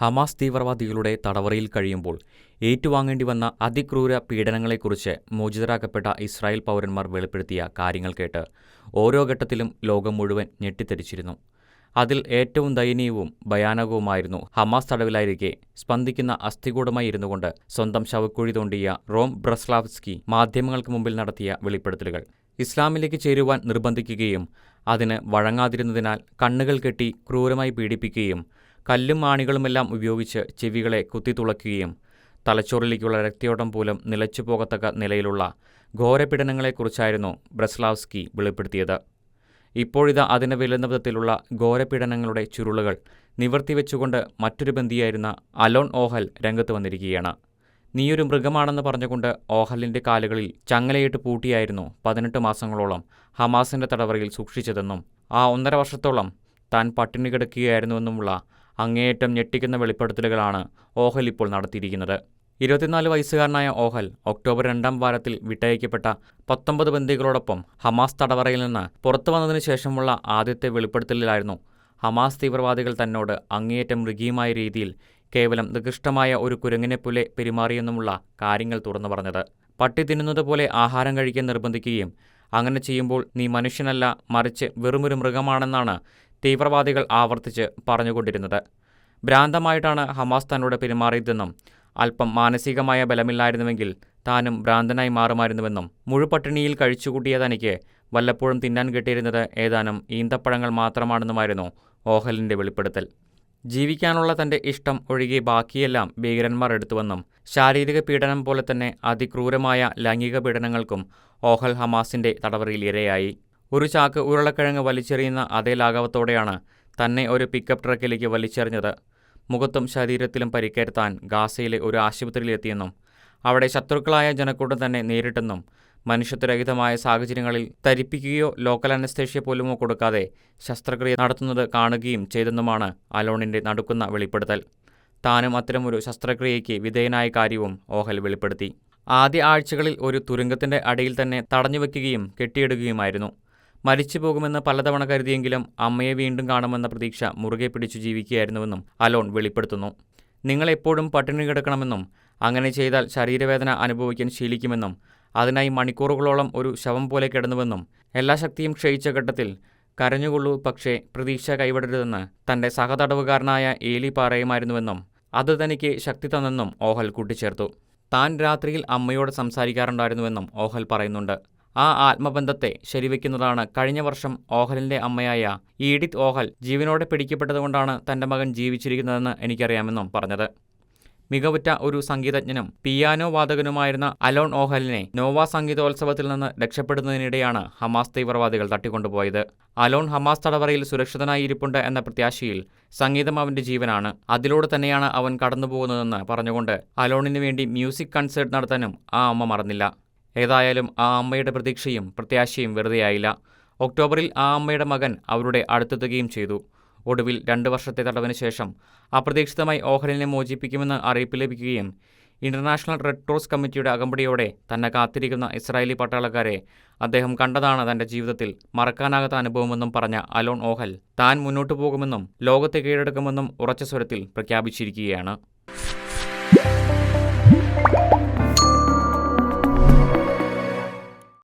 Hamas തീവ്രവാദികളുടെ തടവറയിൽ കഴിയുമ്പോൾ ഏറ്റുവാങ്ങേണ്ടി വന്ന അതിക്രൂര പീഡനങ്ങളെക്കുറിച്ച് മോചിതരാക്കപ്പെട്ട ഇസ്രായേൽ പൗരന്മാർ വെളിപ്പെടുത്തിയ കാര്യങ്ങൾ കേട്ട് ഓരോ ഘട്ടത്തിലും ലോകം മുഴുവൻ ഞെട്ടിത്തരിച്ചിരുന്നു. അതിൽ ഏറ്റവും ദയനീയവും ഭയാനകവുമായിരുന്നു ഹമാസ് തടവിലായിരിക്കെ സ്പന്ദിക്കുന്ന അസ്ഥികൂടമായി ഇരുന്നുകൊണ്ട് സ്വന്തം ശവക്കുഴി തോണ്ടിയ റോം ബ്രസ്ലാവ്സ്കി മാധ്യമങ്ങൾക്ക് മുമ്പിൽ നടത്തിയ വെളിപ്പെടുത്തലുകൾ. ഇസ്ലാമിലേക്ക് ചേരുവാൻ നിർബന്ധിക്കുകയും അതിന് വഴങ്ങാതിരുന്നതിനാൽ കണ്ണുകൾ കെട്ടി ക്രൂരമായി പീഡിപ്പിക്കുകയും കല്ലും ആണികളുമെല്ലാം ഉപയോഗിച്ച് ചെവികളെ കുത്തിത്തുളയ്ക്കുകയും തലച്ചോറിലേക്കുള്ള രക്തയോട്ടം പോലും നിലച്ചു പോകത്തക്ക നിലയിലുള്ള ഘോരപീഡനങ്ങളെക്കുറിച്ചായിരുന്നു ബ്രസ്ലാവ്സ്കി വെളിപ്പെടുത്തിയത്. ഇപ്പോഴിതാ അതിന് വെല്ലുന്ന വിധത്തിലുള്ള ഘോരപീഡനങ്ങളുടെ ചുരുളുകൾ നിവർത്തിവെച്ചുകൊണ്ട് മറ്റൊരു ബന്ദിയായിരുന്ന അലോൺ ഓഹൽ രംഗത്ത് വന്നിരിക്കുകയാണ്. നീയൊരു മൃഗമാണെന്ന് പറഞ്ഞുകൊണ്ട് ഓഹലിന്റെ കാലുകളിൽ ചങ്ങലയിട്ട് പൂട്ടിയായിരുന്നു 18 മാസങ്ങളോളം ഹമാസിന്റെ തടവറയിൽ സൂക്ഷിച്ചതെന്നും ആ 1.5 വർഷത്തോളം താൻ പട്ടിണി കിടക്കുകയായിരുന്നുവെന്നുമുള്ള അങ്ങേയറ്റം ഞെട്ടിക്കുന്ന വെളിപ്പെടുത്തലുകളാണ് ഓഹൽ ഇപ്പോൾ നടത്തിയിരിക്കുന്നത്. 24 വയസ്സുകാരനായ ഓഹൽ ഒക്ടോബർ 2-ാം വാരത്തിൽ വിട്ടയക്കപ്പെട്ട 19 ബന്ദികളോടൊപ്പം ഹമാസ് തടവറയിൽ നിന്ന് പുറത്തു വന്നതിനു ശേഷമുള്ള ആദ്യത്തെ വെളിപ്പെടുത്തലിലായിരുന്നു ഹമാസ് തീവ്രവാദികൾ തന്നോട് അങ്ങേയറ്റം മൃഗീയമായ രീതിയിൽ കേവലം നികൃഷ്ടമായ ഒരു കുരങ്ങിനെപ്പോലെ പെരുമാറിയെന്നുമുള്ള കാര്യങ്ങൾ തുറന്നു പറഞ്ഞത്. പട്ടി തിന്നുന്നത് പോലെ ആഹാരം കഴിക്കാൻ നിർബന്ധിക്കുകയും അങ്ങനെ ചെയ്യുമ്പോൾ നീ മനുഷ്യനല്ല, മറിച്ച് വെറുമൊരു മൃഗമാണെന്നാണ് തീവ്രവാദികൾ ആവർത്തിച്ച് പറഞ്ഞുകൊണ്ടിരുന്നത്. ഭ്രാന്തമായിട്ടാണ് ഹമാസ് തന്നോട് പെരുമാറിയതെന്നും അല്പം മാനസികമായ ബലമില്ലായിരുന്നുവെങ്കിൽ താനും ഭ്രാന്തനായി മാറുമായിരുന്നുവെന്നും മുഴുപട്ടിണിയിൽ കഴിച്ചുകൂട്ടിയ തനിക്ക് വല്ലപ്പോഴും തിന്നാൻ കിട്ടിയിരുന്നത് ഏതാനും ഈന്തപ്പഴങ്ങൾ മാത്രമാണെന്നുമായിരുന്നു ഓഹലിന്റെ വെളിപ്പെടുത്തൽ. ജീവിക്കാനുള്ള തന്റെ ഇഷ്ടം ഒഴികെ ബാക്കിയെല്ലാം ഭീകരന്മാർ എടുത്തുവെന്നും ശാരീരിക പീഡനം പോലെ തന്നെ അതിക്രൂരമായ ലൈംഗിക പീഡനങ്ങൾക്കും ഓഹൽ ഹമാസിന്റെ തടവറയിൽ ഇരയായി. ഒരു ചാക്ക് ഉരുളക്കിഴങ്ങ് വലിച്ചെറിയുന്ന അതേ ലാഘവത്തോടെയാണ് തന്നെ ഒരു പിക്കപ്പ് ട്രക്കിലേക്ക് വലിച്ചെറിഞ്ഞത്. മുഖത്തും ശരീരത്തിലും പരിക്കേറ്റ താൻ ഗാസയിലെ ഒരു ആശുപത്രിയിലെത്തിയെന്നും അവിടെ ശത്രുക്കളായ ജനക്കൂട്ടം തന്നെ നേരിട്ടെന്നും മനുഷ്യത്വരഹിതമായ സാഹചര്യങ്ങളിൽ തരിപ്പിക്കുകയോ ലോക്കൽ അനസ്തേഷ്യ പോലുമോ കൊടുക്കാതെ ശസ്ത്രക്രിയ നടത്തുന്നത് കാണുകയും ചെയ്തെന്നുമാണ് അലോണിന്റെ നടുക്കുന്ന വെളിപ്പെടുത്തൽ. താനും അത്തരമൊരു ശസ്ത്രക്രിയയ്ക്ക് വിധേയനായ കാര്യവും ഓഹൽ വെളിപ്പെടുത്തി. ആദ്യ ആഴ്ചകളിൽ ഒരു തുരങ്കത്തിന്റെ അടിയിൽ തന്നെ തടഞ്ഞുവെക്കുകയും കെട്ടിയിടുകയുമായിരുന്നു. മരിച്ചു പോകുമെന്ന് പലതവണ കരുതിയെങ്കിലും അമ്മയെ വീണ്ടും കാണുമെന്ന പ്രതീക്ഷ മുറുകെ പിടിച്ചു ജീവിക്കുകയായിരുന്നുവെന്നും അലോൺ വെളിപ്പെടുത്തുന്നു. നിങ്ങൾ എപ്പോഴും പട്ടിണി കിടക്കണമെന്നും അങ്ങനെ ചെയ്താൽ ശരീരവേദന അനുഭവിക്കാൻ ശീലിക്കുമെന്നും അതിനായി മണിക്കൂറുകളോളം ഒരു ശവം പോലെ കിടന്നുവെന്നും എല്ലാ ശക്തിയും ക്ഷയിച്ച ഘട്ടത്തിൽ കരഞ്ഞുകൊള്ളൂ, പക്ഷേ പ്രതീക്ഷ കൈവിടരുതെന്ന് തന്റെ സഹതടവുകാരനായ ഏലി പറയുമായിരുന്നുവെന്നും അത് തനിക്ക് ശക്തി തന്നെന്നും ഓഹൽ കൂട്ടിച്ചേർത്തു. താൻ രാത്രിയിൽ അമ്മയോട് സംസാരിക്കാറുണ്ടായിരുന്നുവെന്നും ഓഹൽ പറയുന്നുണ്ട്. ആ ആത്മബന്ധത്തെ ശരിവെക്കുന്നതാണ് കഴിഞ്ഞ വർഷം ഓഹലിന്റെ അമ്മയായ ഈഡിത്ത് ഓഹൽ ജീവനോടെ പിടിക്കപ്പെട്ടതുകൊണ്ടാണ് തന്റെ മകൻ ജീവിച്ചിരിക്കുന്നതെന്ന് എനിക്കറിയാമെന്നും പറഞ്ഞത്. മികവുറ്റ ഒരു സംഗീതജ്ഞനും പിയാനോ വാദകനുമായിരുന്ന അലോൺ ഓഹലിനെ നോവ സംഗീതോത്സവത്തിൽ നിന്ന് രക്ഷപ്പെടുന്നതിനിടെയാണ് ഹമാസ് തീവ്രവാദികൾ തട്ടിക്കൊണ്ടുപോയത്. അലോൺ ഹമാസ് തടവറയിൽ സുരക്ഷിതനായി ഇരിപ്പുണ്ട് എന്ന പ്രത്യാശയിൽ സംഗീതം അവന്റെ ജീവനാണ്, അതിലൂടെ തന്നെയാണ് അവൻ കടന്നുപോകുന്നതെന്ന് പറഞ്ഞുകൊണ്ട് അലോണിന് വേണ്ടി മ്യൂസിക് കൺസേർട്ട് നടത്താനും ആ അമ്മ മറന്നില്ല. ഏതായാലും ആ അമ്മയുടെ പ്രതീക്ഷയും പ്രത്യാശയും വെറുതെയായില്ല. ഒക്ടോബറിൽ ആ അമ്മയുടെ മകൻ അവരുടെ അടുത്തെത്തുകയും ചെയ്തു. ഒടുവിൽ 2 വർഷത്തെ തടവിന് ശേഷം അപ്രതീക്ഷിതമായി ഓഹലിനെ മോചിപ്പിക്കുമെന്ന് അറിയിപ്പ് ലഭിക്കുകയും ഇന്റർനാഷണൽ റെഡ് ക്രോസ് കമ്മിറ്റിയുടെ അകമ്പടിയോടെ തന്നെ കാത്തിരിക്കുന്ന ഇസ്രായേലി പട്ടാളക്കാരെ അദ്ദേഹം കണ്ടതാണ് തന്റെ ജീവിതത്തിൽ മറക്കാനാകാത്ത അനുഭവമെന്നും പറഞ്ഞ അലോൺ ഓഹൽ താൻ മുന്നോട്ടു പോകുമെന്നും ലോകത്തെ കീഴടക്കുമെന്നും ഉറച്ച സ്വരത്തിൽ പ്രഖ്യാപിച്ചിരിക്കുകയാണ്.